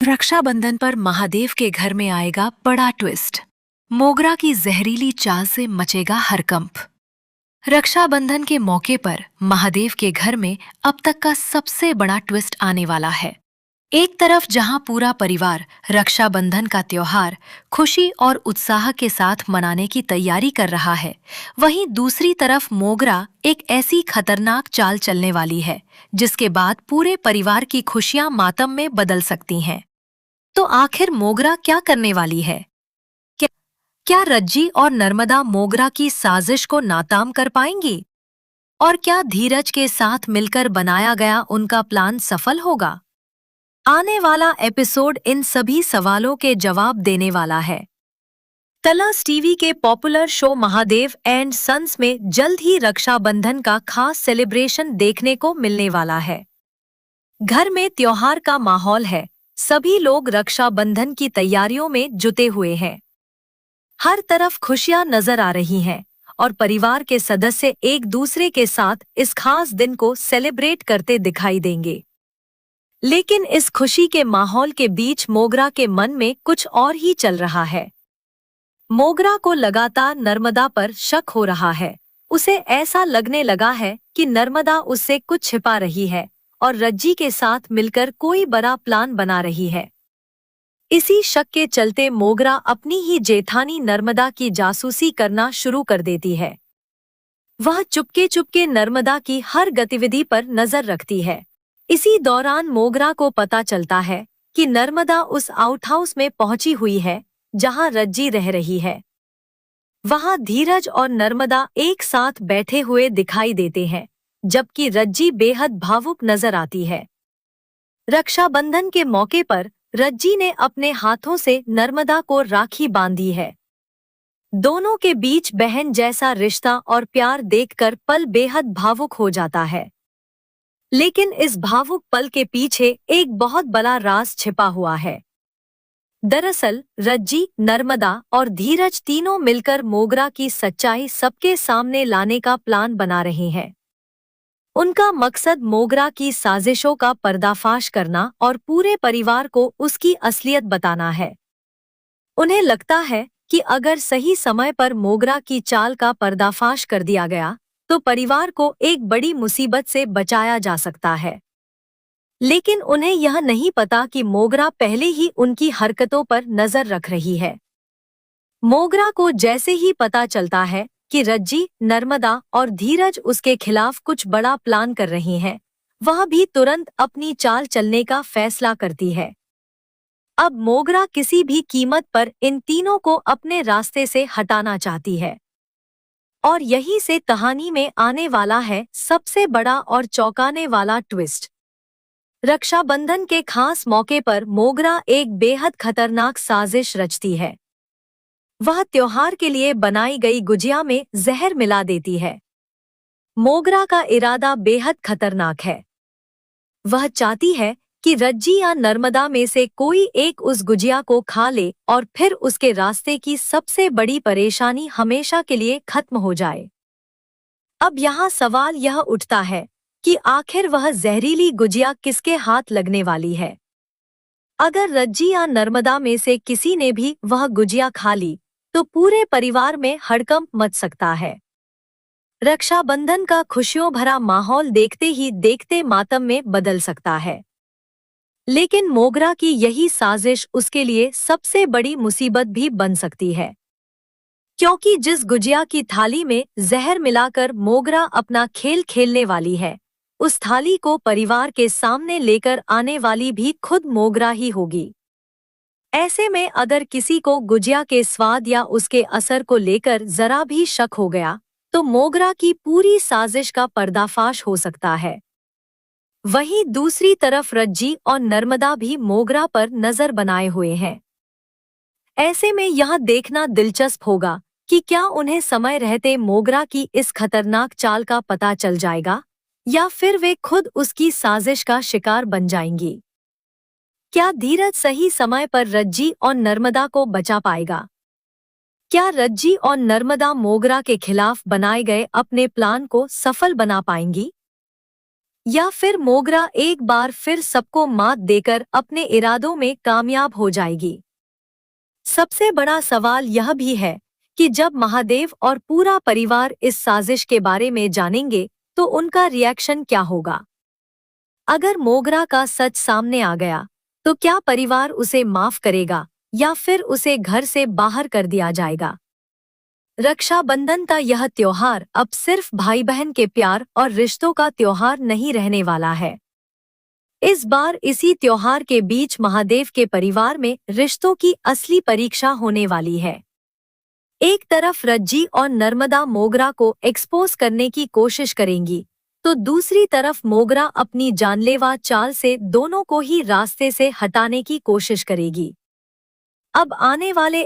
रक्षाबंधन पर महादेव के घर में आएगा बड़ा ट्विस्ट। मोगरा की जहरीली चाल से मचेगा हरकंप। रक्षाबंधन के मौके पर महादेव के घर में अब तक का सबसे बड़ा ट्विस्ट आने वाला है। एक तरफ जहां पूरा परिवार रक्षाबंधन का त्योहार खुशी और उत्साह के साथ मनाने की तैयारी कर रहा है, वहीं दूसरी तरफ मोगरा एक ऐसी खतरनाक चाल चलने वाली है जिसके बाद पूरे परिवार की खुशियां मातम में बदल सकती हैं। तो आखिर मोगरा क्या करने वाली है? क्या, क्या रज्जी और नर्मदा मोगरा की साजिश को नाकाम कर पाएंगी? और क्या धीरज के साथ मिलकर बनाया गया उनका प्लान सफल होगा? आने वाला एपिसोड इन सभी सवालों के जवाब देने वाला है। कलर्स टीवी के popular show Mahadev and sons में जल्द ही रक्षाबंधन का खास सेलिब्रेशन देखने को मिलने वाला है। घर में त्योहार का माहौल है, सभी लोग रक्षाबंधन की तैयारियों में जुटे हुए हैं। हर तरफ खुशियां नजर आ रही हैं और परिवार के सदस्य एक दूसरे के साथ इस खास दिन को सेलिब्रेट करते दिखाई देंगे। लेकिन इस खुशी के माहौल के बीच मोगरा के मन में कुछ और ही चल रहा है। मोगरा को लगातार नर्मदा पर शक हो रहा है। उसे ऐसा लगने लगा है कि नर्मदा उससे कुछ छिपा रही है और रज्जी के साथ मिलकर कोई बड़ा प्लान बना रही है। इसी शक के चलते मोगरा अपनी ही जेठानी नर्मदा की जासूसी करना शुरू कर देती है। वह चुपके चुपके नर्मदा की हर गतिविधि पर नजर रखती है। इसी दौरान मोगरा को पता चलता है कि नर्मदा उस आउटहाउस में पहुंची हुई है जहां रज्जी रह रही है। वहां धीरज और नर्मदा एक साथ बैठे हुए दिखाई देते हैं, जबकि रज्जी बेहद भावुक नजर आती है। रक्षाबंधन के मौके पर रज्जी ने अपने हाथों से नर्मदा को राखी बांधी है। दोनों के बीच बहन जैसा रिश्ता और प्यार देखकर पल बेहद भावुक हो जाता है। लेकिन इस भावुक पल के पीछे एक बहुत बड़ा राज छिपा हुआ है। दरअसल रज्जी, नर्मदा और धीरज तीनों मिलकर मोगरा की सच्चाई सबके सामने लाने का प्लान बना रहे हैं। उनका मकसद मोगरा की साजिशों का पर्दाफाश करना और पूरे परिवार को उसकी असलियत बताना है। उन्हें लगता है कि अगर सही समय पर मोगरा की चाल का पर्दाफाश कर दिया गया तो परिवार को एक बड़ी मुसीबत से बचाया जा सकता है। लेकिन उन्हें यह नहीं पता कि मोगरा पहले ही उनकी हरकतों पर नजर रख रही है। मोगरा को जैसे ही पता चलता है कि रज्जी, नर्मदा और धीरज उसके खिलाफ कुछ बड़ा प्लान कर रही हैं, वह भी तुरंत अपनी चाल चलने का फैसला करती है। अब मोगरा किसी भी कीमत पर इन तीनों को अपने रास्ते से हटाना चाहती है। और यहीं से कहानी में आने वाला है सबसे बड़ा और चौंकाने वाला ट्विस्ट। रक्षाबंधन के खास मौके पर मोगरा एक बेहद खतरनाक साजिश रचती है। वह त्योहार के लिए बनाई गई गुजिया में जहर मिला देती है। मोगरा का इरादा बेहद खतरनाक है। वह चाहती है कि रज्जी या नर्मदा में से कोई एक उस गुजिया को खा ले और फिर उसके रास्ते की सबसे बड़ी परेशानी हमेशा के लिए खत्म हो जाए। अब यहाँ सवाल यह उठता है कि आखिर वह जहरीली गुजिया किसके हाथ लगने वाली है। अगर रज्जी या नर्मदा में से किसी ने भी वह गुजिया खा ली तो पूरे परिवार में हड़कंप मच सकता है। रक्षाबंधन का खुशियों भरा माहौल देखते ही देखते मातम में बदल सकता है। लेकिन मोगरा की यही साजिश उसके लिए सबसे बड़ी मुसीबत भी बन सकती है, क्योंकि जिस गुजिया की थाली में जहर मिलाकर मोगरा अपना खेल खेलने वाली है, उस थाली को परिवार के सामने लेकर आने वाली भी खुद मोगरा ही होगी। ऐसे में अगर किसी को गुजिया के स्वाद या उसके असर को लेकर जरा भी शक हो गया तो मोगरा की पूरी साजिश का पर्दाफाश हो सकता है। वहीं दूसरी तरफ रज्जी और नर्मदा भी मोगरा पर नजर बनाए हुए हैं। ऐसे में यह देखना दिलचस्प होगा कि क्या उन्हें समय रहते मोगरा की इस खतरनाक चाल का पता चल जाएगा या फिर वे खुद उसकी साजिश का शिकार बन जाएंगी। क्या धीरज सही समय पर रज्जी और नर्मदा को बचा पाएगा? क्या रज्जी और नर्मदा मोगरा के खिलाफ बनाए गए अपने प्लान को सफल बना पाएंगी? या फिर मोगरा एक बार फिर सबको मात देकर अपने इरादों में कामयाब हो जाएगी? सबसे बड़ा सवाल यह भी है कि जब महादेव और पूरा परिवार इस साजिश के बारे में जानेंगे तो उनका रिएक्शन क्या होगा। अगर मोगरा का सच सामने आ गया तो क्या परिवार उसे माफ करेगा या फिर उसे घर से बाहर कर दिया जाएगा। रक्षाबंधन का यह त्योहार अब सिर्फ भाई बहन के प्यार और रिश्तों का त्योहार नहीं रहने वाला है। इस बार इसी त्योहार के बीच महादेव के परिवार में रिश्तों की असली परीक्षा होने वाली है। एक तरफ रज्जी और नर्मदा मोगरा को एक्सपोज करने की कोशिश करेंगी, तो दूसरी तरफ मोगरा अपनी जानलेवा चाल से दोनों को ही रास्ते से हटाने की कोशिश करेगी। अब आने वाले